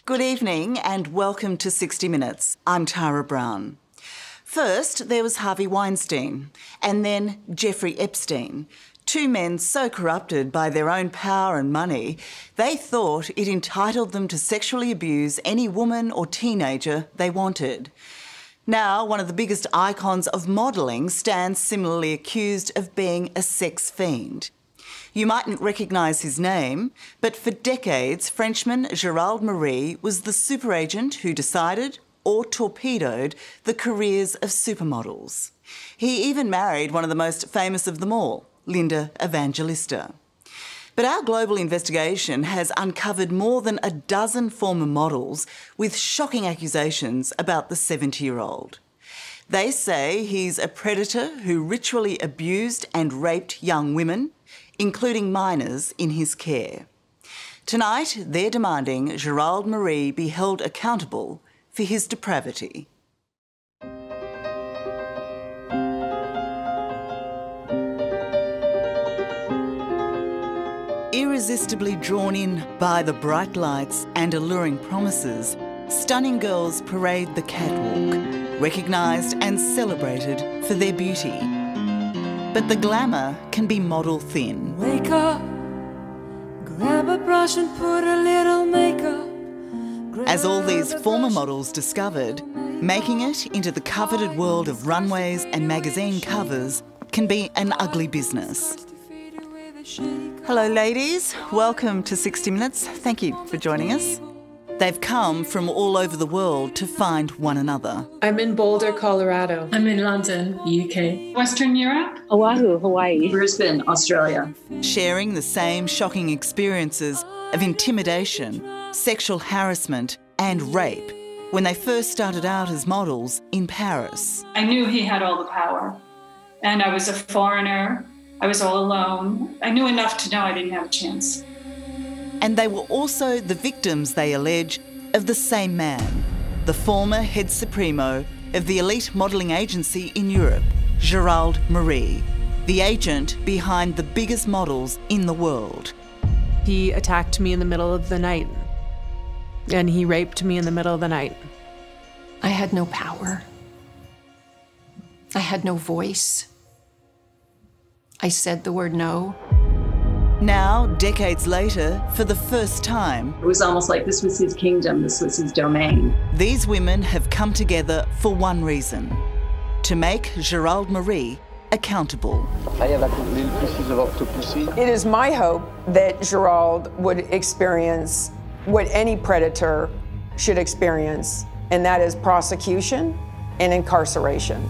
Good evening and welcome to 60 Minutes. I'm Tara Brown. First, there was Harvey Weinstein and then Jeffrey Epstein. Two men so corrupted by their own power and money, they thought it entitled them to sexually abuse any woman or teenager they wanted. Now, one of the biggest icons of modelling stands similarly accused of being a sex fiend. You mightn't recognise his name, but for decades, Frenchman Gérald Marie was the super agent who decided, or torpedoed, the careers of supermodels. He even married one of the most famous of them all, Evangelista. But our global investigation has uncovered more than a dozen former models with shocking accusations about the 70-year-old. They say he's a predator who ritually abused and raped young women, including minors, in his care. Tonight, they're demanding Gérald Marie be held accountable for his depravity. Irresistibly drawn in by the bright lights and alluring promises, stunning girls parade the catwalk, recognised and celebrated for their beauty. But the glamour can be model thin. Wake up, grab a brush and put a little makeup. As all these former models discovered, making it into the coveted world of runways and magazine covers can be an ugly business. Hello ladies, welcome to 60 Minutes. Thank you for joining us. They've come from all over the world to find one another. I'm in Boulder, Colorado. I'm in London, UK. Western Europe. Oahu, Hawaii. Brisbane, Australia. Sharing the same shocking experiences of intimidation, sexual harassment and rape when they first started out as models in Paris. I knew he had all the power, and I was a foreigner. I was all alone. I knew enough to know I didn't have a chance. And they were also the victims, they allege, of the same man, the former head supremo of the elite modelling agency in Europe, Gérald Marie, the agent behind the biggest models in the world. He attacked me in the middle of the night, and he raped me in the middle of the night. I had no power. I had no voice. I said the word no. Now, decades later, for the first time, It was almost like this was his kingdom, this was his domain. these women have come together for one reason: to make Gérald Marie accountable. I have like little pieces of octopusy. It is my hope that Gérald would experience what any predator should experience, and that is prosecution and incarceration.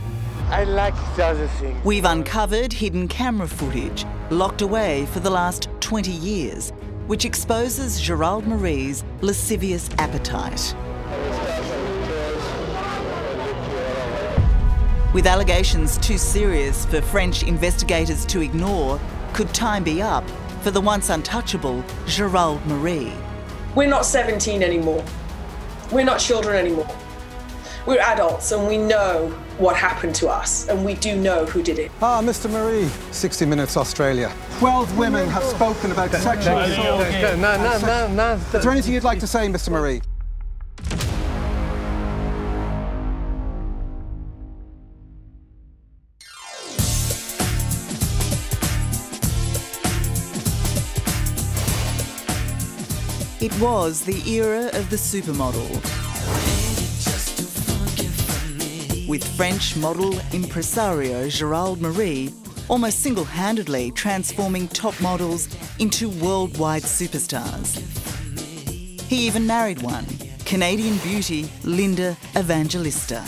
I like the other thing. We've uncovered hidden camera footage locked away for the last 20 years, which exposes Gérald Marie's lascivious appetite. With allegations too serious for French investigators to ignore, could time be up for the once untouchable Gérald Marie? We're not 17 anymore. We're not children anymore. We're adults and we know what happened to us, and we do know who did it. Ah, Mr. Marie, 60 Minutes Australia. 12 women have spoken about sexual assault. No. Is there anything you'd like to say, Mr. Marie? It was the era of the supermodel, with French model impresario Gérald Marie almost single-handedly transforming top models into worldwide superstars. He even married one, Canadian beauty Evangelista.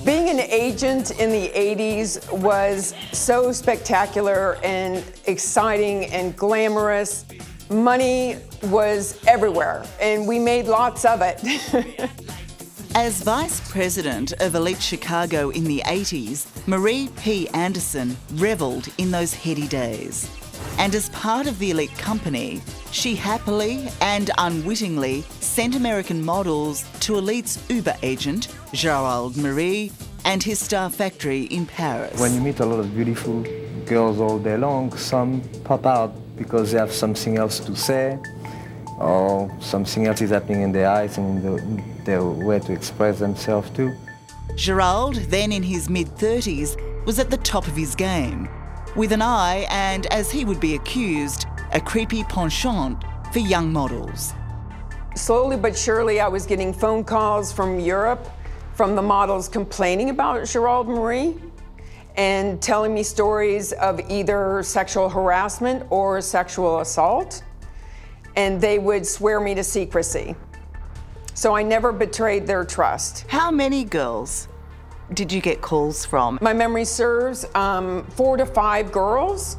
Being an agent in the 80s was so spectacular and exciting and glamorous. Money was everywhere, and we made lots of it. As vice president of Elite Chicago in the 80s, Marie P. Anderson revelled in those heady days. And as part of the elite company, she happily and unwittingly sent American models to Elite's Uber agent, Gérald Marie, and his star factory in Paris. When you meet a lot of beautiful girls all day long, some pop out because they have something else to say. or something else is happening in their eyes and in their way to express themselves too. Gérald, then in his mid-30s, was at the top of his game, with an eye and, as he would be accused, a creepy penchant for young models. Slowly but surely, I was getting phone calls from Europe, from the models complaining about Gérald Marie and telling me stories of either sexual harassment or sexual assault, and they would swear me to secrecy. So I never betrayed their trust. How many girls did you get calls from? My memory serves 4 to 5 girls.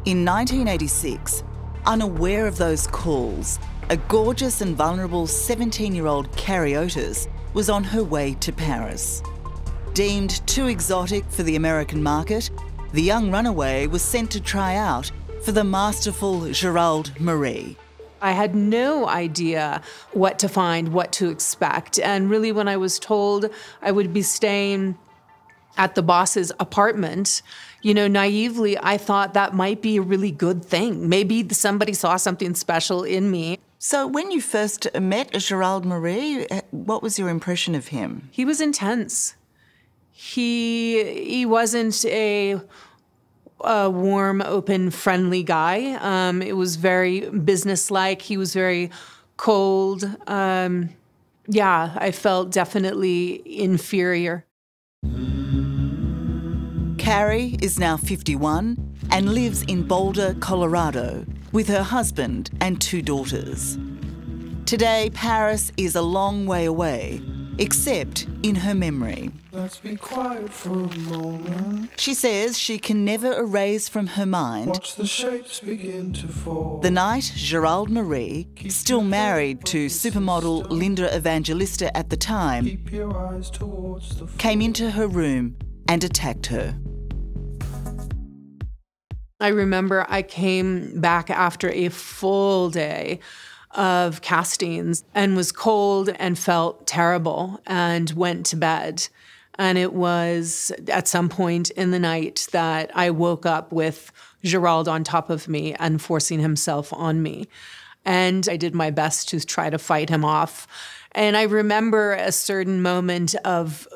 In 1986, unaware of those calls, a gorgeous and vulnerable 17-year-old Carrie Otis was on her way to Paris. Deemed too exotic for the American market, the young runaway was sent to try out for the masterful Gérald Marie. I had no idea what to find, what to expect. And really, when I was told I would be staying at the boss's apartment, you know, naively, I thought that might be a really good thing. Maybe somebody saw something special in me. So when you first met Gérald Marie, what was your impression of him? He was intense. He wasn't a warm, open, friendly guy. It was very businesslike. He was very cold. Yeah, I felt definitely inferior. Carrie is now 51 and lives in Boulder, Colorado, with her husband and 2 daughters. Today, Paris is a long way away, except in her memory. Let's be quiet for a moment. She says she can never erase from her mind Watch the shapes begin to fall. the night Gérald Marie, still married to supermodel Linda Evangelista at the time, Keep your eyes towards the came into her room and attacked her. I remember I came back after a full day of castings and was cold and felt terrible and went to bed. And it was at some point in the night that I woke up with Gérald on top of me and forcing himself on me. And I did my best to try to fight him off. And I remember a certain moment of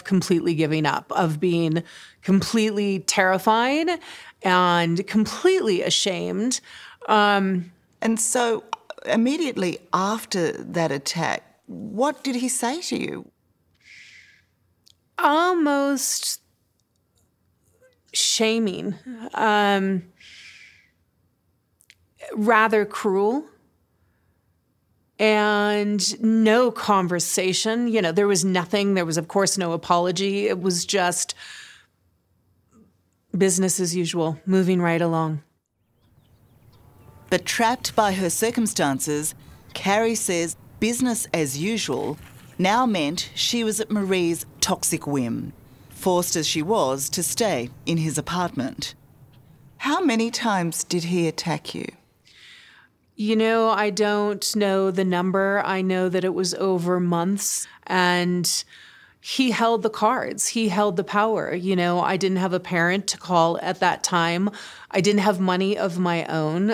completely giving up, of being completely terrified and completely ashamed. And so immediately after that attack, what did he say to you? Almost shaming, rather cruel, and no conversation. You know, there was nothing. There was, of course, no apology. It was just business as usual, moving right along. But trapped by her circumstances, Carrie says business as usual now meant she was at Marie's toxic whim, forced as she was to stay in his apartment. How many times did he attack you? You know, I don't know the number. I know that it was over months, and he held the cards. He held the power. You know, I didn't have a parent to call at that time. I didn't have money of my own.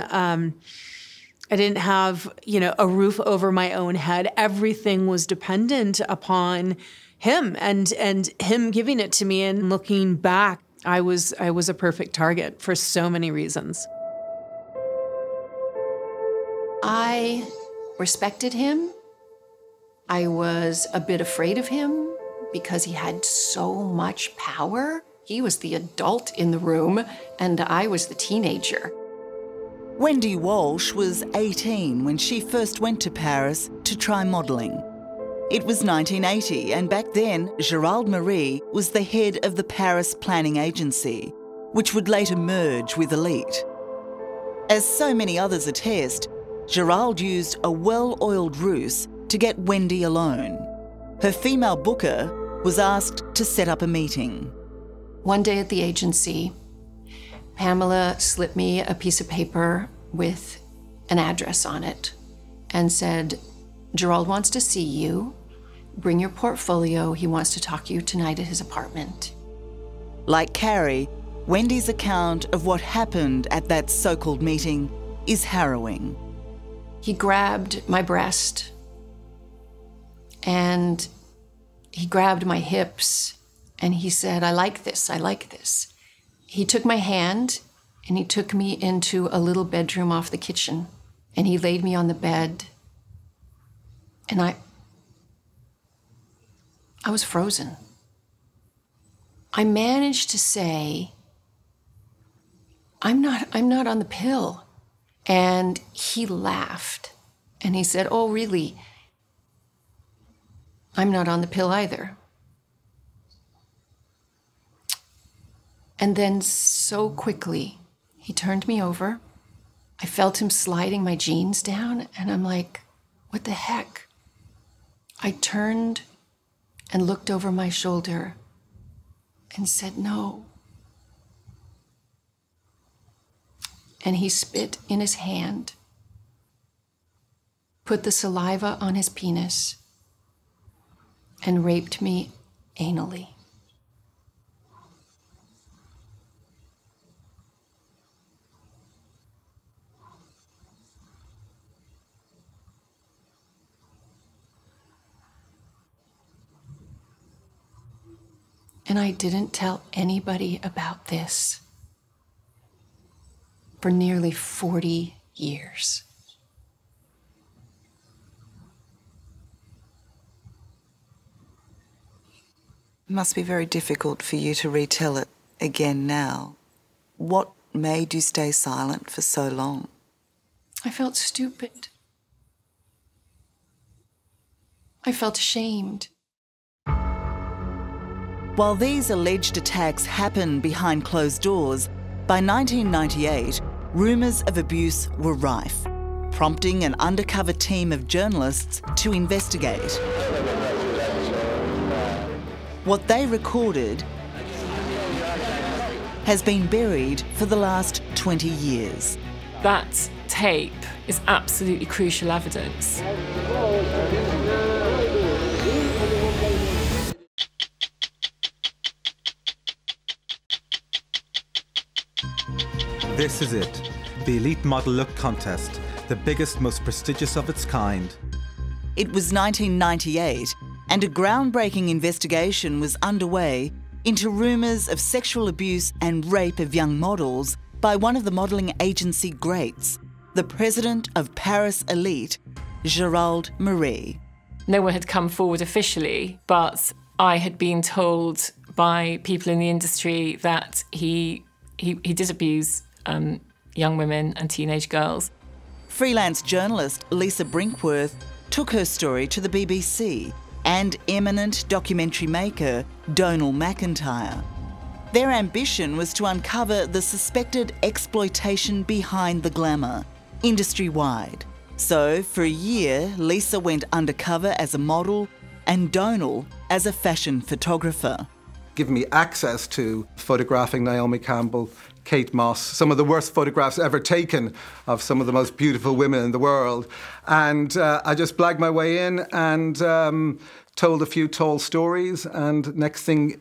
I didn't have, you know, a roof over my own head. Everything was dependent upon him and him giving it to me. And looking back, I was a perfect target for so many reasons. I respected him. I was a bit afraid of him because he had so much power. He was the adult in the room, and I was the teenager. Wendy Walsh was 18 when she first went to Paris to try modelling. It was 1980, and back then, Gérald Marie was the head of the Paris planning agency, which would later merge with Elite. As so many others attest, Gérald used a well-oiled ruse to get Wendy alone. Her female booker was asked to set up a meeting. One day at the agency, Pamela slipped me a piece of paper with an address on it and said, Gérald wants to see you. Bring your portfolio. He wants to talk to you tonight at his apartment. Like Carrie, Wendy's account of what happened at that so-called meeting is harrowing. He grabbed my breast and he grabbed my hips and he said, I like this, I like this. He took my hand and he took me into a little bedroom off the kitchen and he laid me on the bed and I was frozen. I managed to say, I'm not on the pill. And he laughed and he said, oh, really? I'm not on the pill either. And then so quickly, he turned me over. I felt him sliding my jeans down and I'm like, what the heck? I turned and looked over my shoulder and said, no. And he spit in his hand, put the saliva on his penis, and raped me anally. And I didn't tell anybody about this for nearly 40 years. It must be very difficult for you to retell it again now. What made you stay silent for so long? I felt stupid. I felt ashamed. While these alleged attacks happened behind closed doors, by 1998, rumours of abuse were rife, prompting an undercover team of journalists to investigate. What they recorded has been buried for the last 20 years. That tape is absolutely crucial evidence. This is it, the Elite Model Look Contest, the biggest, most prestigious of its kind. It was 1998, and a groundbreaking investigation was underway into rumours of sexual abuse and rape of young models by one of the modelling agency greats, the president of Paris Elite, Gérald Marie. No one had come forward officially, but I had been told by people in the industry that he did abuse young women and teenage girls. Freelance journalist Lisa Brinkworth took her story to the BBC and eminent documentary maker Donal McIntyre. Their ambition was to uncover the suspected exploitation behind the glamour, industry-wide. So, for a year, Lisa went undercover as a model and Donal as a fashion photographer. Given me access to photographing Naomi Campbell, Kate Moss, some of the worst photographs ever taken of some of the most beautiful women in the world. And I just blagged my way in and told a few tall stories. And next thing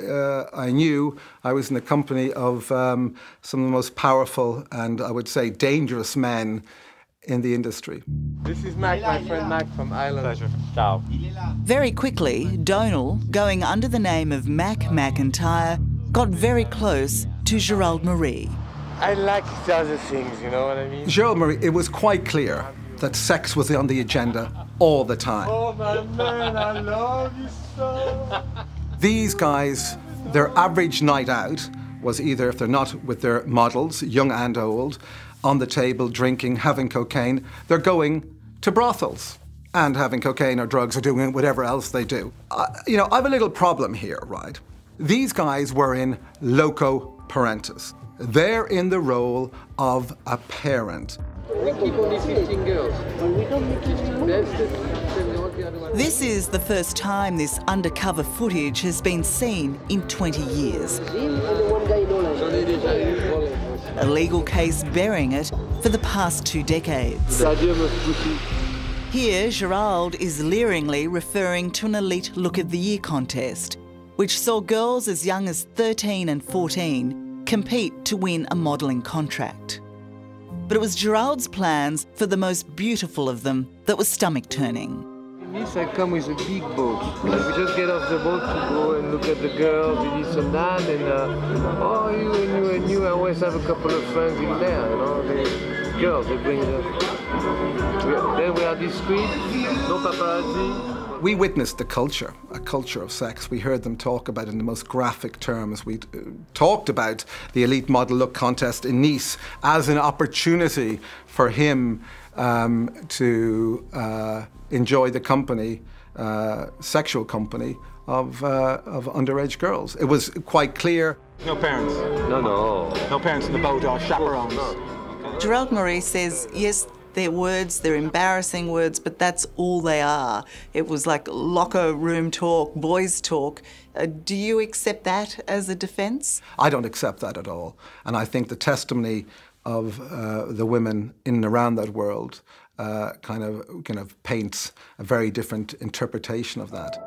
I knew, I was in the company of some of the most powerful and, I would say, dangerous men in the industry. This is Mac, my friend Mac from Ireland. Pleasure. Ciao. Very quickly, Donal, going under the name of Mac McIntyre, got very close to Gérald Marie. I like the other things, you know what I mean? Gérald Marie, it was quite clear that sex was on the agenda all the time. Oh my man, I love you so. These guys, their average night out was either, if they're not with their models, young and old, on the table, drinking, having cocaine, they're going to brothels and having cocaine or drugs or doing whatever else they do. You know, I have a little problem here, right? These guys were in loco parentis. They're in the role of a parent. We keep only 15 girls. We don't make This is the first time this undercover footage has been seen in 20 years. A legal case burying it for the past 2 decades. Here, Gérald is leeringly referring to an Elite Look of the Year contest, which saw girls as young as 13 and 14 compete to win a modelling contract. But it was Gérald's plans for the most beautiful of them that was stomach-turning. In Nice, I come with a big boat. We just get off the boat to go and look at the girls, and this and that, and oh, you and you. I always have a couple of friends in there, you know. The girls, they bring them. Then we are discreet, no paparazzi. We witnessed a culture of sex. We heard them talk about it in the most graphic terms. We talked about the elite model look contest in Nice as an opportunity for him to enjoy the company, sexual company of underage girls. It was quite clear. No parents? No. No parents in the boat or chaperones? No. Gérald Marie says, yes, they're words, they're embarrassing words, but that's all they are. It was like locker room talk, boys talk. Do you accept that as a defence? I don't accept that at all. And I think the testimony of the women in and around that world kind of paints a very different interpretation of that.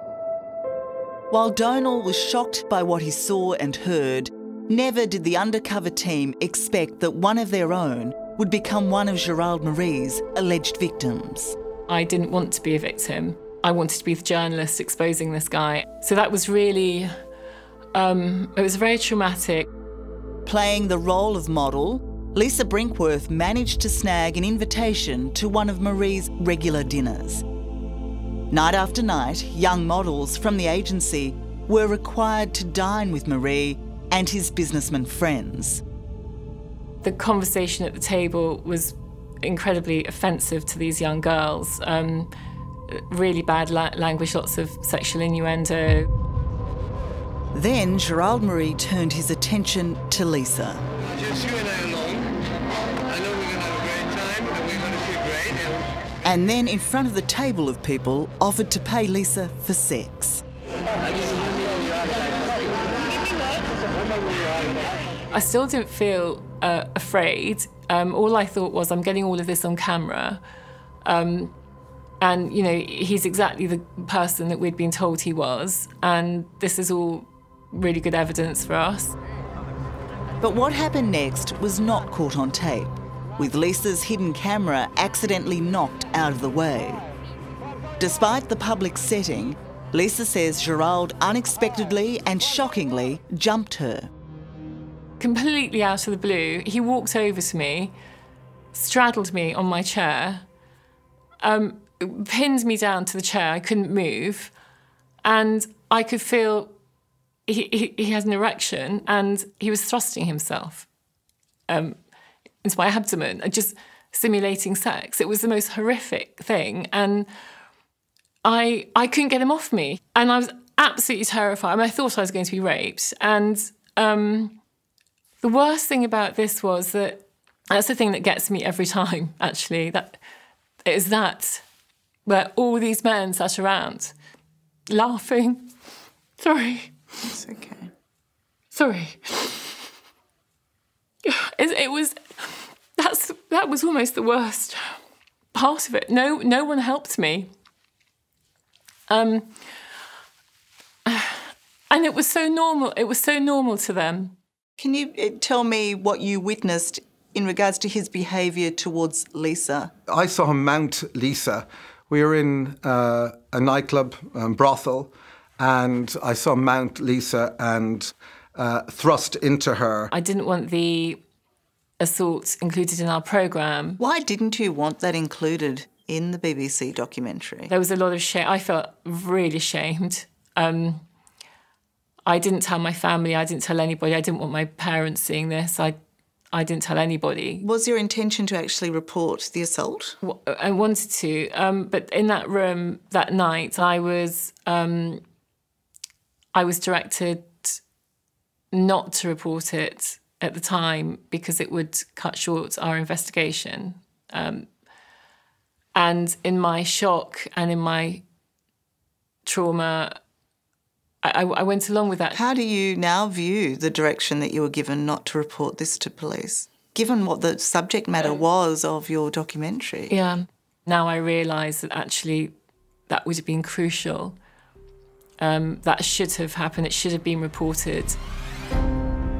While Donal was shocked by what he saw and heard, never did the undercover team expect that one of their own would become one of Gérald Marie's alleged victims. I didn't want to be a victim. I wanted to be the journalist exposing this guy. So that was really, it was very traumatic. Playing the role of model, Lisa Brinkworth managed to snag an invitation to one of Marie's regular dinners. Night after night, young models from the agency were required to dine with Marie and his businessman friends. The conversation at the table was incredibly offensive to these young girls. Really bad language, lots of sexual innuendo. Then Gérald Marie turned his attention to Lisa. Just you and I alone. I know we're going to have a great time and we're going to feel great. And then in front of the table of people offered to pay Lisa for sex. I still didn't feel afraid. All I thought was, I'm getting all of this on camera. And, you know, he's exactly the person that we'd been told he was. And this is all really good evidence for us. But what happened next was not caught on tape, with Lisa's hidden camera accidentally knocked out of the way. Despite the public setting, Lisa says Gérald unexpectedly and shockingly jumped her. Completely out of the blue, he walked over to me, straddled me on my chair, pinned me down to the chair. I couldn't move, and I could feel he had an erection, and he was thrusting himself into my abdomen, just simulating sex. It was the most horrific thing, and I couldn't get him off me, and I was absolutely terrified. I mean, I thought I was going to be raped, and the worst thing about this was that's the thing that gets me every time, actually, where all these men sat around, laughing. Sorry. It's okay. Sorry. That was almost the worst part of it. No one helped me. And it was so normal. It was so normal to them. Can you tell me what you witnessed in regards to his behaviour towards Lisa? I saw him mount Lisa. We were in a nightclub, brothel, and I saw him mount Lisa and thrust into her. I didn't want the assault included in our programme. Why didn't you want that included in the BBC documentary? There was a lot of shame. I felt really ashamed. I didn't tell my family, I didn't tell anybody. I didn't want my parents seeing this. I didn't tell anybody. Was your intention to actually report the assault? I wanted to, but in that room that night, I was directed not to report it at the time because it would cut short our investigation. And in my shock and in my trauma, I went along with that. How do you now view the direction that you were given not to report this to police, given what the subject matter was of your documentary? Yeah. Now I realise that actually that would have been crucial. That should have happened. It should have been reported.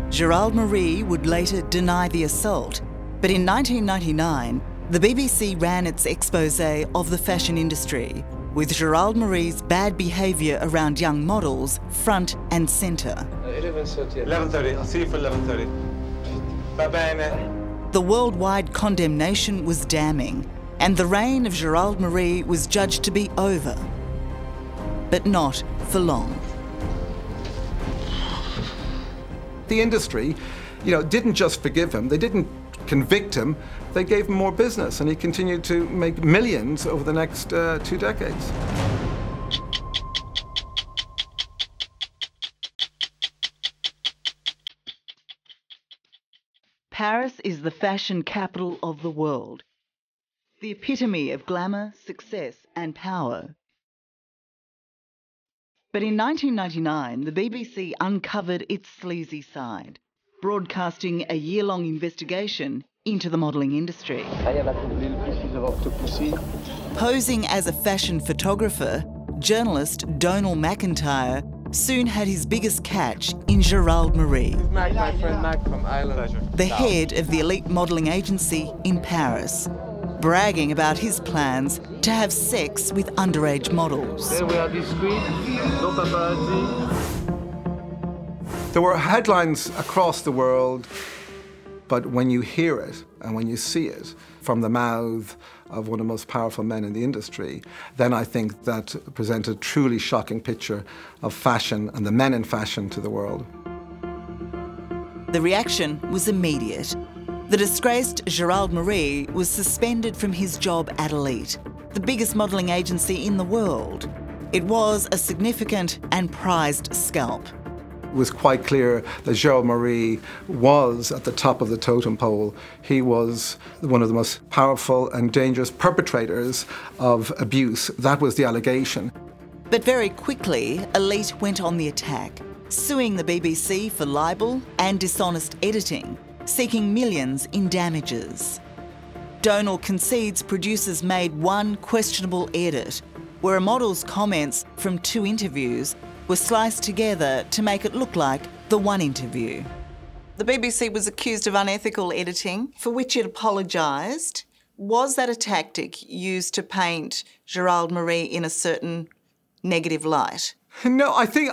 Gérald Marie would later deny the assault, But in 1999, the BBC ran its expose of the fashion industry, with Gérald Marie's bad behaviour around young models front and centre. 11:30. 11:30. I'll see you for 11:30. Va bene. The worldwide condemnation was damning, and the reign of Gérald Marie was judged to be over. But not for long. The industry, didn't just forgive him, they didn't convict him, they gave him more business, and he continued to make millions over the next 2 decades. Paris is the fashion capital of the world, the epitome of glamour, success and power. But in 1999, the BBC uncovered its sleazy side, broadcasting a year-long investigation into the modelling industry. Posing as a fashion photographer, journalist Donal McIntyre soon had his biggest catch in Gérald Marie, Mac, my friend Mac from Ireland. the head of the elite modelling agency in Paris, bragging about his plans to have sex with underage models. Then we are discreet, no paparazzi. There were headlines across the world, but when you hear it and when you see it from the mouth of one of the most powerful men in the industry, then I think that presents a truly shocking picture of fashion and the men in fashion to the world. The reaction was immediate. The disgraced Gérald Marie was suspended from his job at Elite, the biggest modelling agency in the world. It was a significant and prized scalp. It was quite clear that Gérald Marie was at the top of the totem pole. He was one of the most powerful and dangerous perpetrators of abuse. That was the allegation. But very quickly, Elite went on the attack, suing the BBC for libel and dishonest editing, seeking millions in damages. Donal concedes producers made one questionable edit, where a model's comments from 2 interviews were sliced together to make it look like the one interview. The BBC was accused of unethical editing, for which it apologised. Was that a tactic used to paint Gérald Marie in a certain negative light? No, I think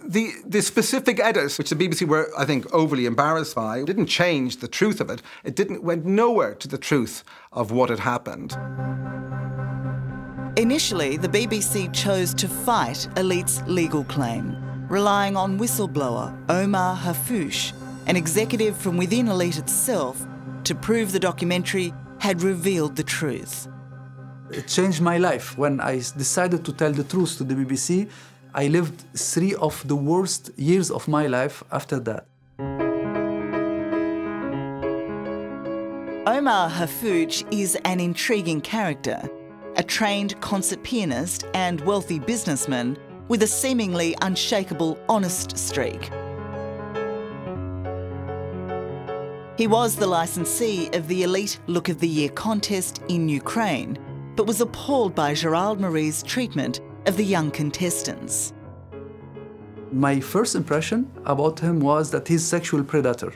the specific edit, which the BBC were, I think, overly embarrassed by, didn't change the truth of it. It went nowhere to the truth of what had happened. Initially, the BBC chose to fight Elite's legal claim, relying on whistleblower Omar Hafuch, an executive from within Elite itself, to prove the documentary had revealed the truth. It changed my life. When I decided to tell the truth to the BBC, I lived 3 of the worst years of my life after that. Omar Hafuch is an intriguing character, a trained concert pianist and wealthy businessman with a seemingly unshakable honest streak. He was the licensee of the Elite Look of the Year contest in Ukraine, but was appalled by Gérald Marie's treatment of the young contestants. My first impression about him was that he's a sexual predator.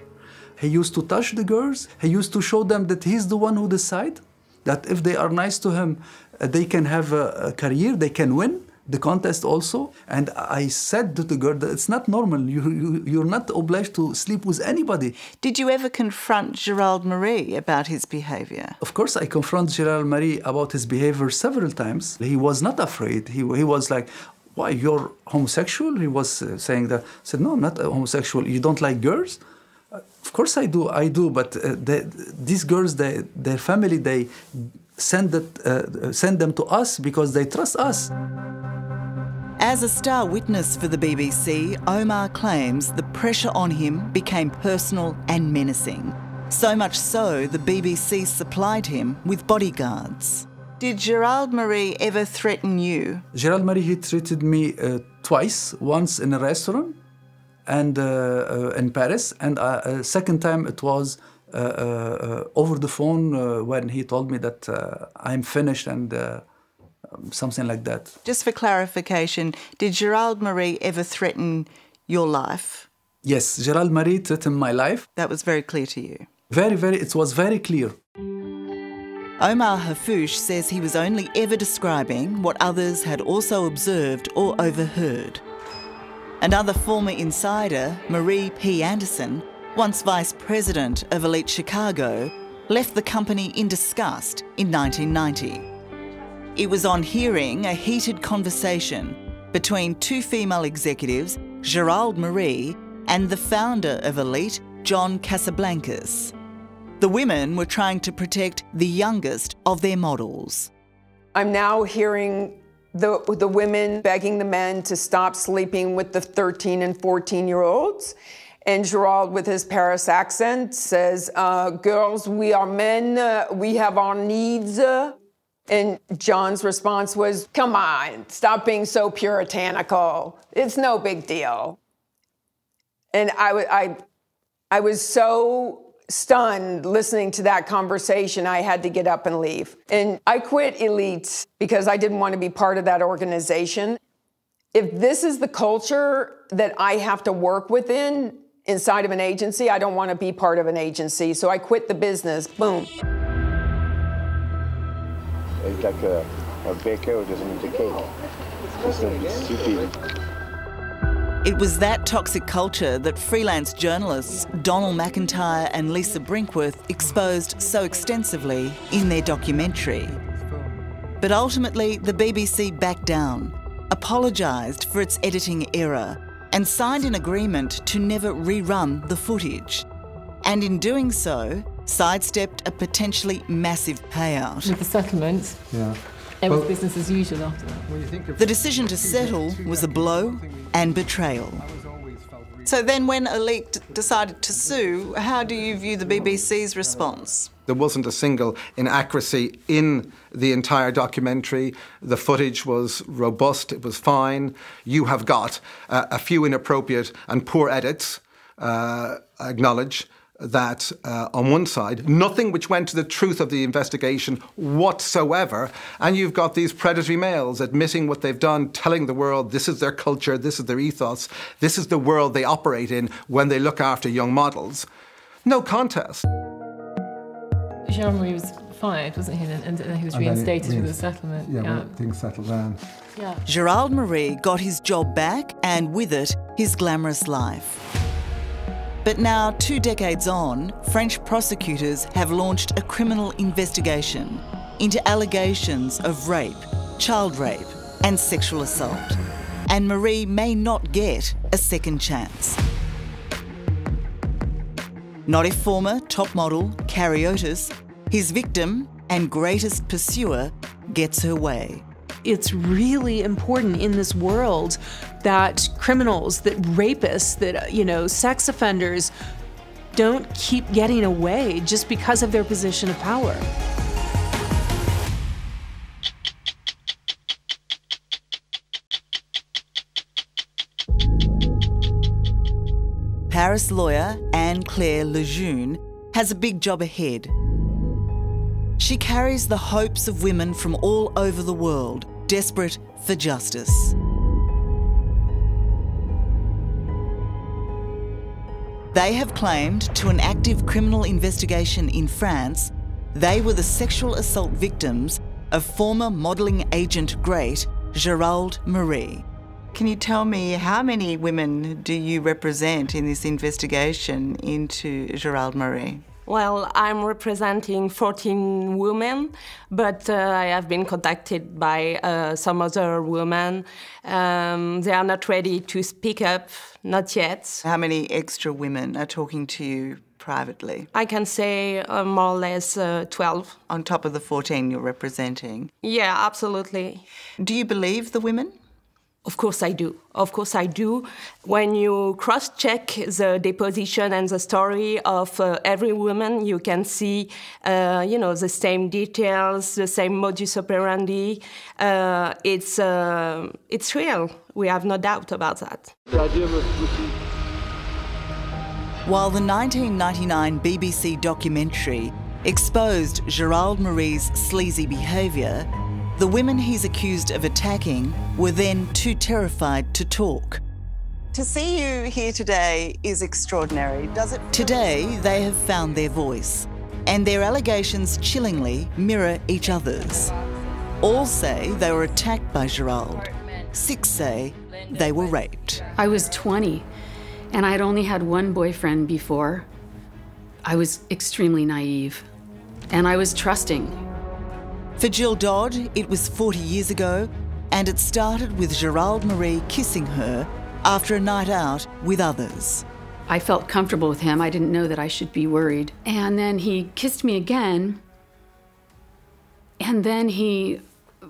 He used to touch the girls, he used to show them that he's the one who decides, that if they are nice to him, they can have a career, they can win the contest also. And I said to the girl that it's not normal, you're not obliged to sleep with anybody. Did you ever confront Gérald Marie about his behaviour? Of course, I confront Gérald Marie about his behavior several times. He was not afraid. He was like, why, you're homosexual? He was saying that. I said, no, I'm not homosexual. You don't like girls? Of course I do, but these girls, their family, they send them to us because they trust us. As a star witness for the BBC, Omar claims the pressure on him became personal and menacing. So much so, the BBC supplied him with bodyguards. Did Gérald Marie ever threaten you? Gérald Marie, he treated me twice, once in a restaurant and in Paris, and second time it was over the phone when he told me that I'm finished and something like that. Just for clarification, did Gérald Marie ever threaten your life? Yes, Gérald Marie threatened my life. That was very clear to you. It was very clear. Omar Hafuch says he was only ever describing what others had also observed or overheard. Another former insider, Marie P. Anderson, once vice president of Elite Chicago, left the company in disgust in 1990. It was on hearing a heated conversation between two female executives, Gérald Marie and the founder of Elite, John Casablancas. The women were trying to protect the youngest of their models. I'm now hearing the women begging the men to stop sleeping with the 13 and 14-year-olds. And Gérald, with his Paris accent, says, girls, we are men, we have our needs. And John's response was, come on, stop being so puritanical. It's no big deal. And I was so stunned listening to that conversation, I had to get up and leave. And I quit Elite because I didn't want to be part of that organization. If this is the culture that I have to work within inside of an agency, I don't want to be part of an agency. So I quit the business. Boom. It's like a baker who doesn't eat the cake. It's not be stupid. It was that toxic culture that freelance journalists Donald McIntyre and Lisa Brinkworth exposed so extensively in their documentary. But ultimately, the BBC backed down, apologised for its editing error, and signed an agreement to never rerun the footage. And in doing so, sidestepped a potentially massive payout. With the settlement, it was business as usual after that. The decision to settle was a blow and betrayal. So then when Elite decided to sue, how do you view the BBC's response? There wasn't a single inaccuracy in the entire documentary. The footage was robust, it was fine. You have got a few inappropriate and poor edits, acknowledge that on one side, nothing which went to the truth of the investigation whatsoever, and you've got these predatory males admitting what they've done, telling the world this is their culture, this is their ethos, this is the world they operate in when they look after young models. No contest. Gérald Marie was fired, wasn't he? And he was reinstated with a settlement. Yeah, things settled down. Yeah. Gérald Marie got his job back and with it, his glamorous life. But now, 2 decades on, French prosecutors have launched a criminal investigation into allegations of rape, child rape, and sexual assault. And Marie may not get a second chance. Not if former top model Carrie Otis, his victim and greatest pursuer, gets her way. It's really important in this world that criminals, that rapists, that, sex offenders don't keep getting away just because of their position of power. Paris lawyer Anne-Claire Lejeune has a big job ahead. She carries the hopes of women from all over the world, desperate for justice. They have claimed to an active criminal investigation in France they were the sexual assault victims of former modelling agent great Gérald Marie. Can you tell me how many women do you represent in this investigation into Gérald Marie? Well, I'm representing 14 women, but I have been contacted by some other women. They are not ready to speak up, not yet. How many extra women are talking to you privately? I can say more or less 12. On top of the 14 you're representing? Yeah, absolutely. Do you believe the women? Of course I do. Of course I do. When you cross-check the deposition and the story of every woman, you can see, the same details, the same modus operandi. It's real. We have no doubt about that. While the 1999 BBC documentary exposed Gérald Marie's sleazy behaviour, the women he's accused of attacking were then too terrified to talk. To see you here today is extraordinary, does it? Today, they have found their voice, and their allegations chillingly mirror each other's. All say they were attacked by Gérald. 6 say they were raped. I was 20, and I'd only had one boyfriend before. I was extremely naive, and I was trusting. For Jill Dodd, it was 40 years ago, and it started with Gérald Marie kissing her after a night out with others. I felt comfortable with him. I didn't know that I should be worried. And then he kissed me again, and then he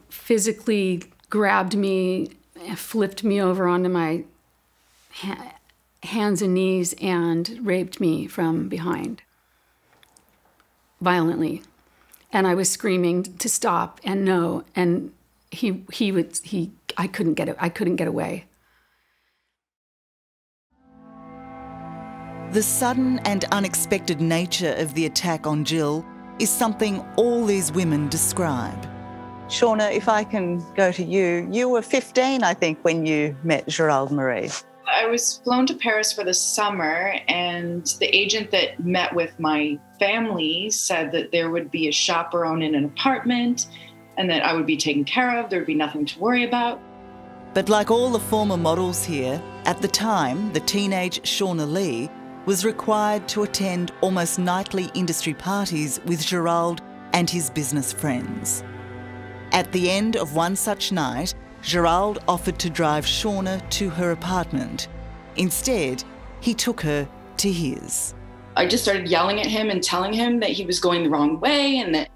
physically grabbed me and flipped me over onto my hands and knees and raped me from behind violently. And I was screaming to stop and no, and I couldn't get away. The sudden and unexpected nature of the attack on Jill is something all these women describe. Shauna, if I can go to you, you were 15, I think, when you met Gérald Marie. I was flown to Paris for the summer, and the agent that met with my family said that there would be a chaperone in an apartment and that I would be taken care of. There would be nothing to worry about. But like all the former models here, at the time, the teenage Shauna Lee was required to attend almost nightly industry parties with Gérald and his business friends. At the end of one such night, Gérald offered to drive Shauna to her apartment. Instead, he took her to his. I just started yelling at him and telling him that he was going the wrong way and that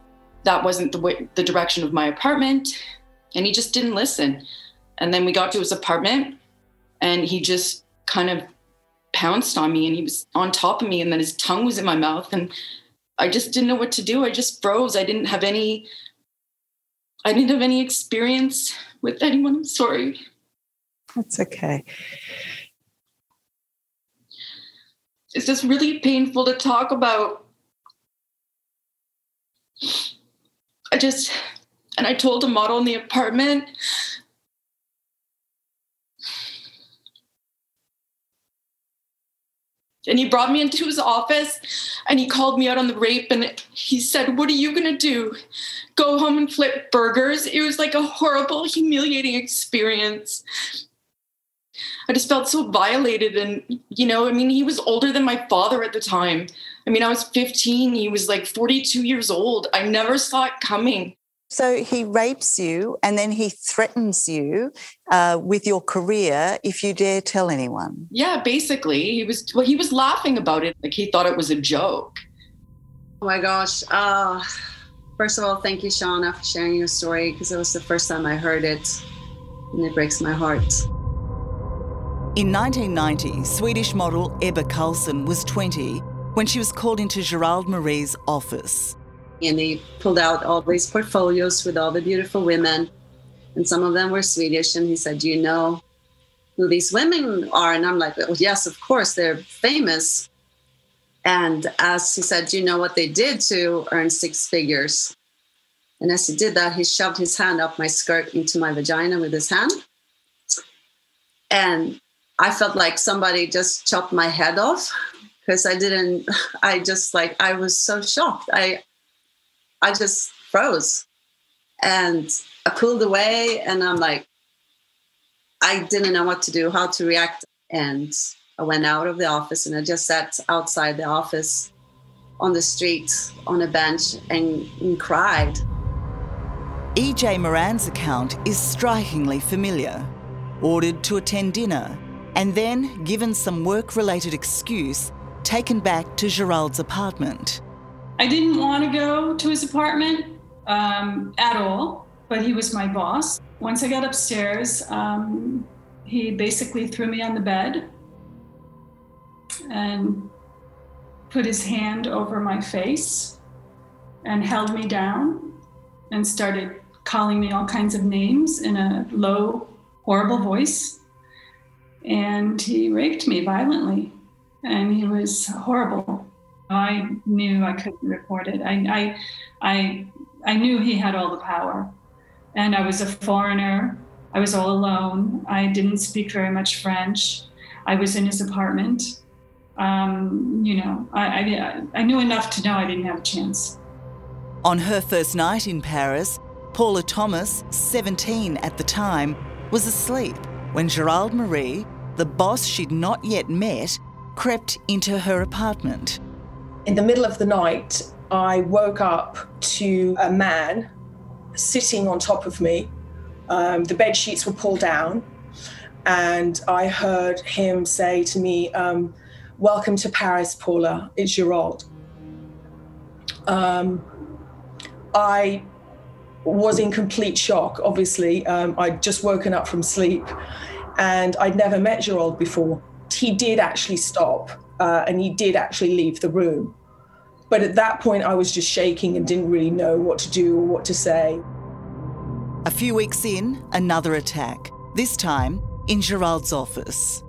that wasn't the direction of my apartment, and he just didn't listen. And then we got to his apartment, and he just kind of pounced on me, and he was on top of me, and then his tongue was in my mouth, and I just didn't know what to do. I just froze. I didn't have any experience with anyone. I'm sorry. That's okay. It's just really painful to talk about. I told a model in the apartment. And he brought me into his office and he called me out on the rape, and he said, "What are you going to do? Go home and flip burgers?" It was like a horrible, humiliating experience. I just felt so violated. And, he was older than my father at the time. I was 15. He was like 42 years old. I never saw it coming. So he rapes you and then he threatens you with your career if you dare tell anyone. Yeah, basically. He was laughing about it. Like he thought it was a joke. Oh my gosh. First of all, thank you, Shauna, for sharing your story, because it was the first time I heard it, and it breaks my heart. In 1990, Swedish model Ebba Carlson was 20 when she was called into Gérald Marie's office. And he pulled out all these portfolios with all the beautiful women, and some of them were Swedish. And he said, "Do you know who these women are?" And I'm like, "Well, yes, of course, they're famous." And as he said, "Do you know what they did to earn 6 figures?" And as he did that, he shoved his hand up my skirt into my vagina with his hand. And I felt like somebody just chopped my head off, because I was so shocked. I just froze, and I pulled away, and I'm like, I didn't know what to do, how to react. And I went out of the office, and I just sat outside the office on the street on a bench and cried. E.J. Moran's account is strikingly familiar. Ordered to attend dinner, and then, given some work-related excuse, taken back to Gérald's apartment. I didn't want to go to his apartment at all, but he was my boss. Once I got upstairs, he basically threw me on the bed and put his hand over my face and held me down and started calling me all kinds of names in a low, horrible voice. And he raped me violently, and he was horrible. I knew I couldn't report it. I knew he had all the power, and I was a foreigner. I was all alone. I didn't speak very much French. I was in his apartment. I knew enough to know I didn't have a chance. On her first night in Paris, Paula Thomas, 17 at the time, was asleep when Gérald Marie, the boss she'd not yet met, crept into her apartment. In the middle of the night, I woke up to a man sitting on top of me. The bed sheets were pulled down, and I heard him say to me, "Welcome to Paris, Paula, it's Gérald." I was in complete shock, obviously. I'd just woken up from sleep, and I'd never met Gérald before. He did actually stop, and he did actually leave the room. But at that point, I was just shaking and didn't really know what to do or what to say. A few weeks in, another attack, this time in Gérald's office.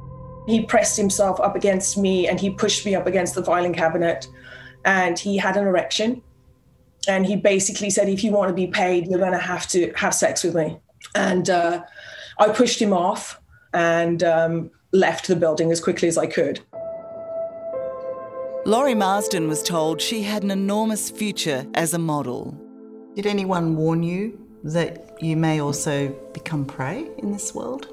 He pressed himself up against me and he pushed me up against the filing cabinet, and he had an erection. And he basically said, if you want to be paid, you're going to have sex with me. And I pushed him off and left the building as quickly as I could. Laurie Marsden was told she had an enormous future as a model. Did anyone warn you that you may also become prey in this world?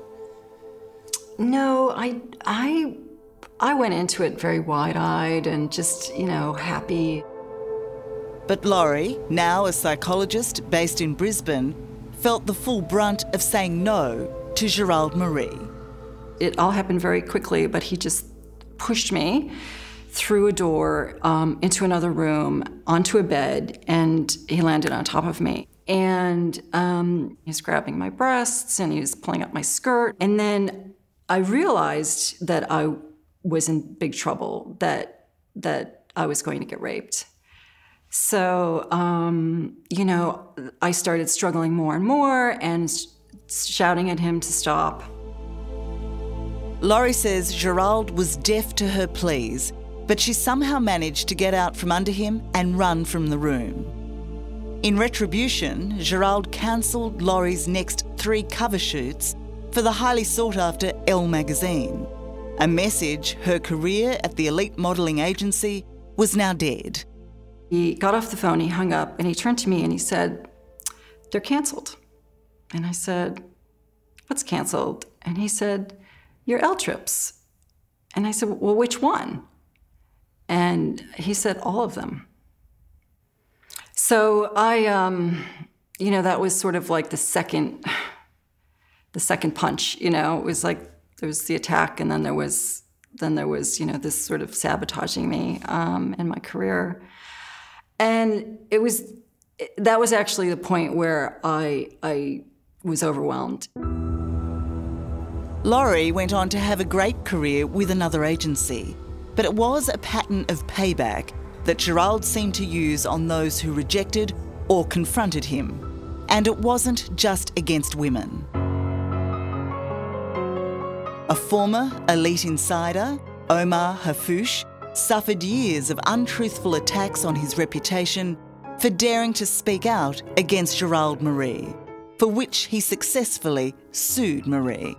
No, I went into it very wide-eyed and just, happy. But Laurie, now a psychologist based in Brisbane, felt the full brunt of saying no to Gérald Marie. It all happened very quickly, but he just pushed me through a door, into another room, onto a bed, and he landed on top of me. And he was grabbing my breasts, and he was pulling up my skirt. And then I realized that I was in big trouble, that I was going to get raped. So, I started struggling more and more and shouting at him to stop. Laurie says Gérald was deaf to her pleas, but she somehow managed to get out from under him and run from the room. In retribution, Gérald cancelled Laurie's next 3 cover shoots for the highly sought-after Elle magazine, a message her career at the elite modelling agency was now dead. He got off the phone, he hung up, and he turned to me and he said, "They're cancelled." And I said, "What's cancelled?" And he said, "Your L trips." And I said, "Well, which one?" And he said, "All of them." So I, that was sort of like the second punch, It was like there was the attack, and then there was this sort of sabotaging me in my career. And that was actually the point where I was overwhelmed. Laurie went on to have a great career with another agency, but it was a pattern of payback that Gérald seemed to use on those who rejected or confronted him. And it wasn't just against women. A former elite insider, Omar Hafuch, suffered years of untruthful attacks on his reputation for daring to speak out against Gérald Marie, for which he successfully sued Marie.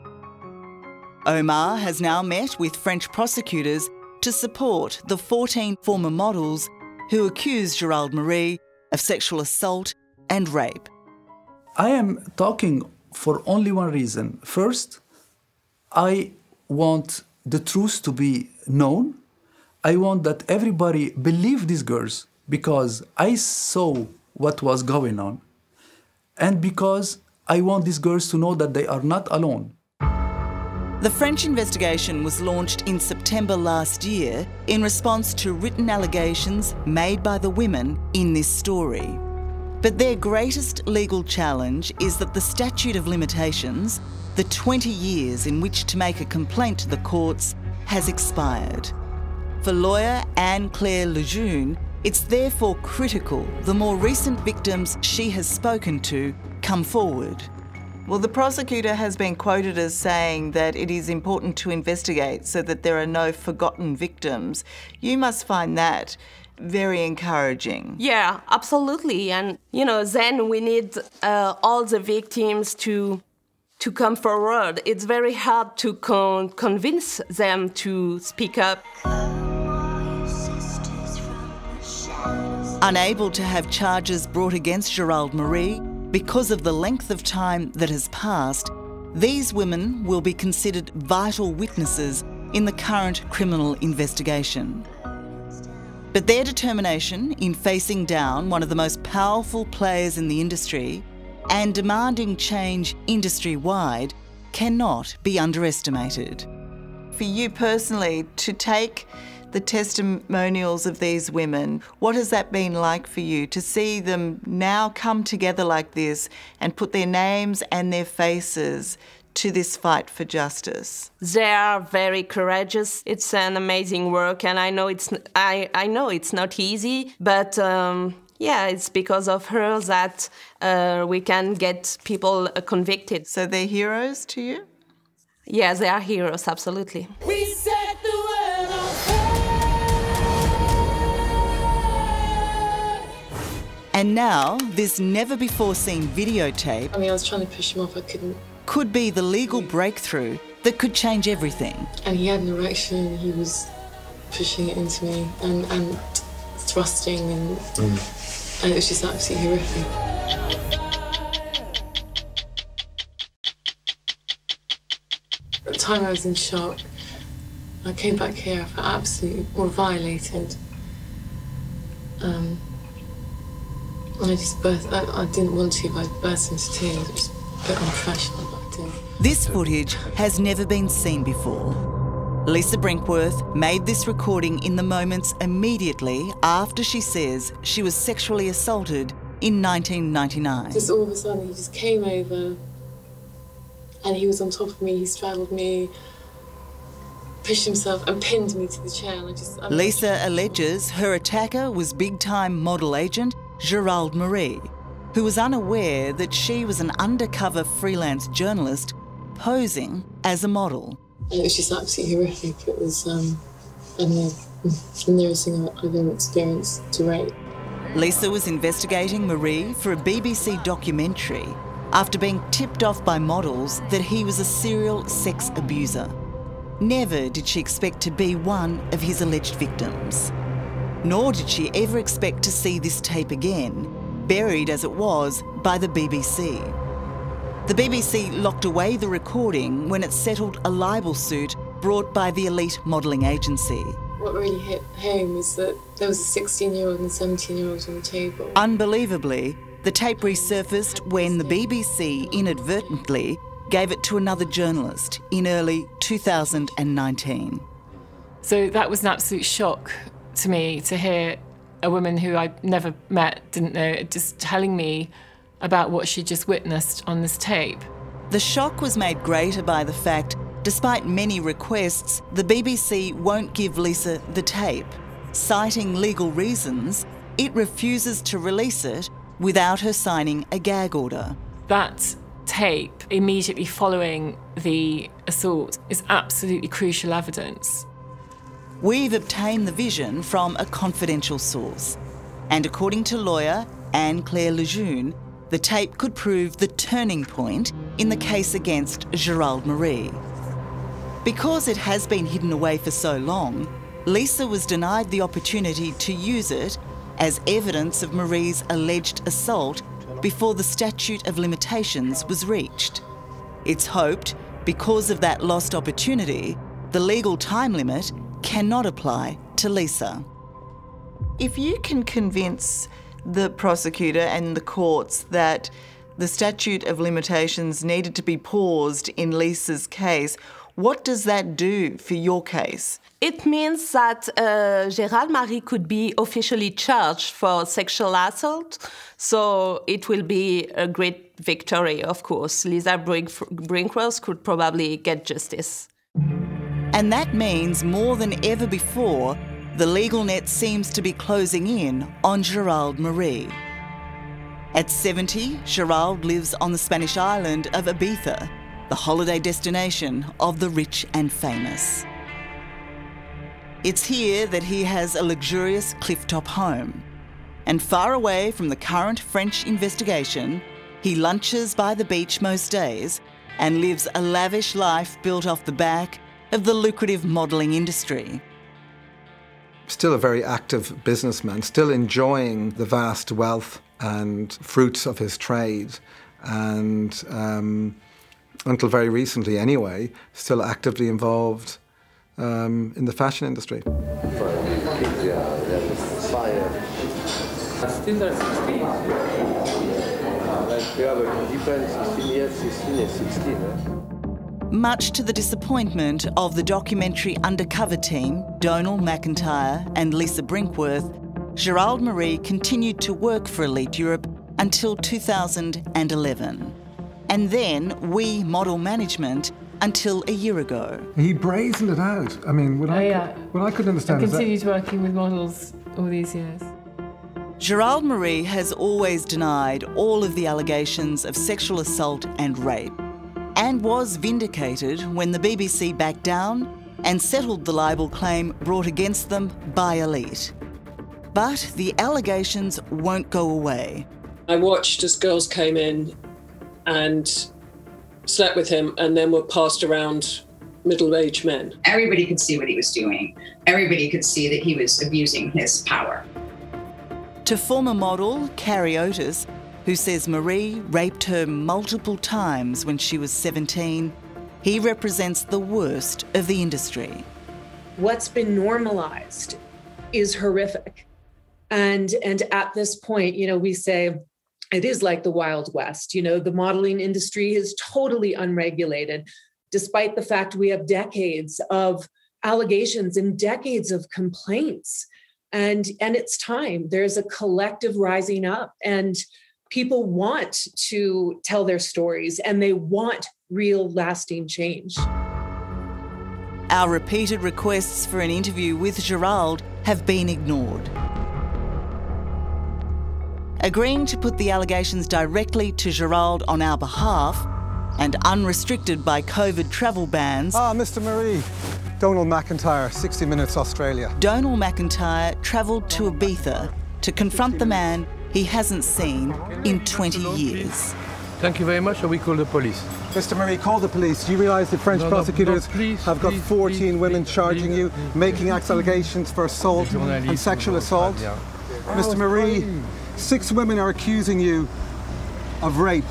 Omar has now met with French prosecutors to support the 14 former models who accuse Gérald Marie of sexual assault and rape. I am talking for only one reason. First, I want the truth to be known. I want that everybody believe these girls because I saw what was going on, and because I want these girls to know that they are not alone. The French investigation was launched in September last year in response to written allegations made by the women in this story. But their greatest legal challenge is that the statute of limitations, the 20 years in which to make a complaint to the courts, has expired. For lawyer Anne-Claire Lejeune, it's therefore critical the more recent victims she has spoken to come forward. Well, the prosecutor has been quoted as saying that it is important to investigate so that there are no forgotten victims. You must find that very encouraging. Yeah, absolutely. And, then we need all the victims to to come forward. It's very hard to convince them to speak up. Unable to have charges brought against Gérald Marie because of the length of time that has passed, these women will be considered vital witnesses in the current criminal investigation. But their determination in facing down one of the most powerful players in the industry and demanding change industry-wide cannot be underestimated. For you personally, to take the testimonials of these women, what has that been like for you to see them now come together like this and put their names and their faces to this fight for justice? They are very courageous. It's an amazing work, and I know it's not easy, but yeah, it's because of her that we can get people convicted. So they're heroes to you? Yeah, they are heroes, absolutely. We set the world on fire. And now, this never-before-seen videotape, I was trying to push him off, I couldn't. Could be the legal breakthrough that could change everything. And he had an erection, he was pushing it into me and thrusting, and it was just absolutely horrific. At the time I was in shock. I came back here, I felt absolutely violated. And I just burst, I didn't want to, but I burst into tears. It was a bit unprofessional, but I did. This footage has never been seen before. Lisa Brinkworth made this recording in the moments immediately after she says she was sexually assaulted in 1999. Just all of a sudden, he just came over and he was on top of me, he straddled me, pushed himself and pinned me to the chair. And Lisa alleges her attacker was big-time model agent Gérald Marie, who was unaware that she was an undercover freelance journalist posing as a model. And it was just absolutely horrific. It was the nearest thing I've ever experienced to rape. Lisa was investigating Marie for a BBC documentary after being tipped off by models that he was a serial sex abuser. Never did she expect to be one of his alleged victims. Nor did she ever expect to see this tape again, buried as it was by the BBC. The BBC locked away the recording when it settled a libel suit brought by the elite modelling agency. What really hit home was that there was a 16-year-old and a 17-year-old on the table. Unbelievably, the tape resurfaced when the BBC inadvertently gave it to another journalist in early 2019. So that was an absolute shock to me to hear a woman who I'd never met, didn't know, just telling me about what she'd just witnessed on this tape. The shock was made greater by the fact, despite many requests, the BBC won't give Lisa the tape. Citing legal reasons, it refuses to release it without her signing a gag order. That tape immediately following the assault is absolutely crucial evidence. We've obtained the vision from a confidential source, and according to lawyer Anne-Claire Lejeune, the tape could prove the turning point in the case against Gérald Marie. Because it has been hidden away for so long, Lisa was denied the opportunity to use it as evidence of Marie's alleged assault before the statute of limitations was reached. It's hoped, because of that lost opportunity, the legal time limit cannot apply to Lisa. If you can convince the prosecutor and the courts that the statute of limitations needed to be paused in Lisa's case, what does that do for your case? It means that Gérald Marie could be officially charged for sexual assault, so it will be a great victory, of course. Lisa Brinkworth could probably get justice. And that means more than ever before, the legal net seems to be closing in on Gérald Marie. At 70, Gérald lives on the Spanish island of Ibiza, the holiday destination of the rich and famous. It's here that he has a luxurious clifftop home. And far away from the current French investigation, he lunches by the beach most days, and lives a lavish life built off the back of the lucrative modelling industry. Still a very active businessman, still enjoying the vast wealth and fruits of his trade, and until very recently anyway, still actively involved in the fashion industry. Still there 16. Like we have a difference 16 years, 16 and 16. Much to the disappointment of the documentary Undercover team, Donal McIntyre and Lisa Brinkworth, Gérald Marie continued to work for Elite Europe until 2011. And then We Model Management until a year ago. He brazened it out. I mean, what I couldn't understand is that... continued working with models all these years. Gérald Marie has always denied all of the allegations of sexual assault and rape, and was vindicated when the BBC backed down and settled the libel claim brought against them by Elite. But the allegations won't go away. I watched as girls came in and slept with him and then were passed around middle-aged men. Everybody could see what he was doing. Everybody could see that he was abusing his power. To former model Carrie Otis, who says Marie raped her multiple times when she was 17, he represents the worst of the industry. What's been normalized is horrific. And at this point, we say it is like the Wild West. The modeling industry is totally unregulated, despite the fact we have decades of allegations and decades of complaints. And it's time. There's a collective rising up, and people want to tell their stories, and they want real lasting change. Our repeated requests for an interview with Gérald have been ignored. Agreeing to put the allegations directly to Gérald on our behalf, and unrestricted by COVID travel bans... Mr. Marie. Donal McIntyre, 60 Minutes Australia. Donal McIntyre travelled to Ibiza to confront the man he hasn't seen in 20 years. Thank you very much, or we call the police. Mr. Marie, call the police. Do you realise the French prosecutors have got 14 women charging you, making allegations for assault and sexual assault? Mr. Marie, 6 women are accusing you of rape.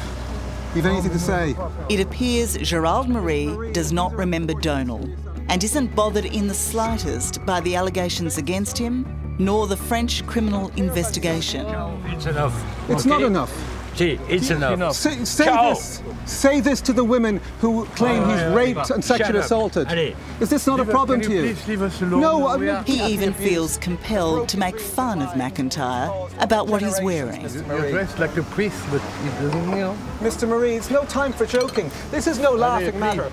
You have anything to say? It appears Gérald Marie does not remember Donal, and isn't bothered in the slightest by the allegations against him, nor the French criminal investigation. It's enough. It's not enough. Gee, it's enough. Say this to the women who claim he's raped and sexually assaulted. Is this not a problem to you? Please leave us alone. No, he even feels compelled to make fun of McIntyre about what he's wearing. You're dressed like a priest, but he doesn't know. Mr. Marie, it's no time for joking. This is no laughing matter.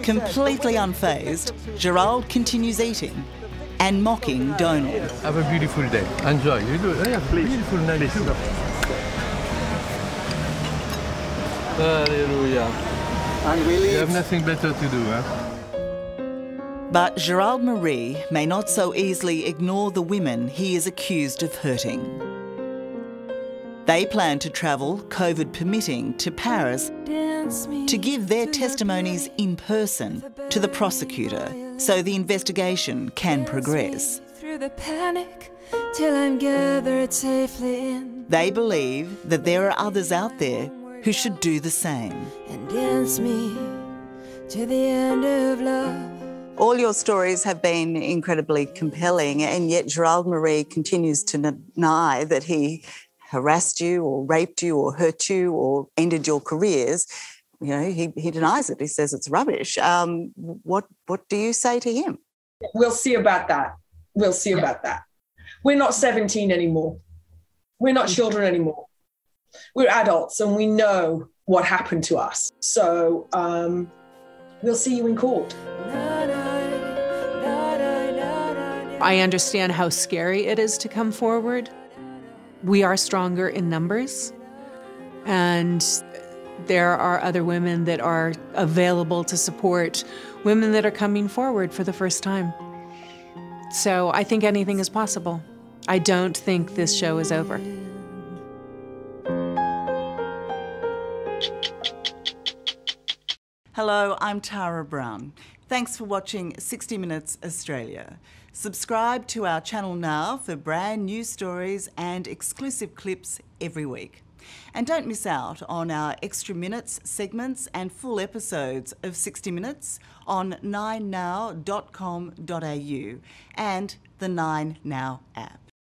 Completely unfazed, Gérald continues eating and mocking Donal. Have a beautiful day. Enjoy. You do it. Yeah, please. Beautiful night too. Hallelujah. And we leave. You have nothing better to do, huh? But Gérald Marie may not so easily ignore the women he is accused of hurting. They plan to travel, COVID permitting, to Paris to give their testimonies in person to the prosecutor so the investigation can progress. Through the panic till I'm gathered safely in. They believe that there are others out there who should do the same. And dance me to the end of love. All your stories have been incredibly compelling, and yet Gérald Marie continues to deny that he harassed you or raped you or hurt you or ended your careers. He denies it. He says it's rubbish. What do you say to him? We'll see about that. We'll see about that. We're not 17 anymore. We're not children anymore. We're adults and we know what happened to us. So we'll see you in court. I understand how scary it is to come forward. We are stronger in numbers, and there are other women that are available to support women that are coming forward for the first time. So I think anything is possible. I don't think this show is over. Hello, I'm Tara Brown. Thanks for watching 60 Minutes Australia. Subscribe to our channel now for brand new stories and exclusive clips every week. And don't miss out on our extra minutes, segments and full episodes of 60 Minutes on 9now.com.au and the 9Now app.